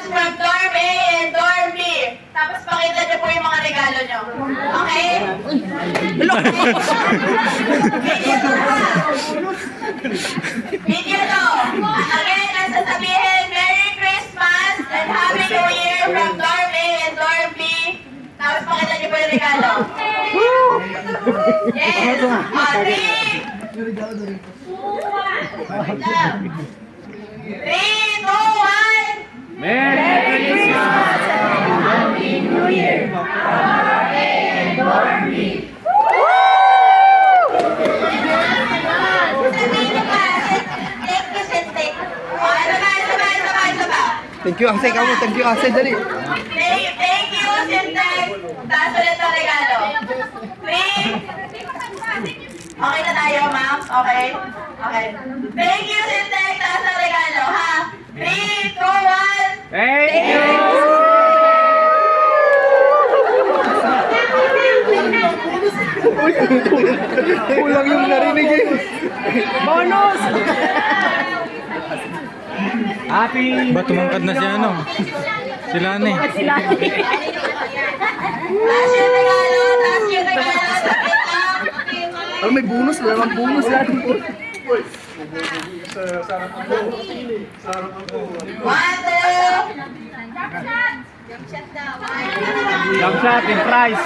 from dorm A and dorm B. Tapos pakita niyo po yung mga regalo niyo. Okay? Video to. Again, ang sasabihin, Merry Christmas and Happy New Year from dorm A and dorm B. Tapos pakita niyo po yung regalo. Yes! Three, two, one! Merry Christmas! Happy New Year! Sabihin niyo pa, take this and take. O, sabay. Thank you, Asay. Kamu, thank you, Asay. Dali. Thank you, Sintek. Taas ulit ang regalo. Three. Okay na tayo, ma'am? Okay? Okay. Thank you, Sintek. Taas ang regalo, ha? 3, 2, 1. Thank you! Kulang yung narinig eh. Bonus! Happy! Ba, tumangkad na si ano? Sila na eh. Taas yung regalo. Taas yung regalo. Sakit lang. Oh, may bonus. Lamang bonus yan. 1, 2. Jump shot in price!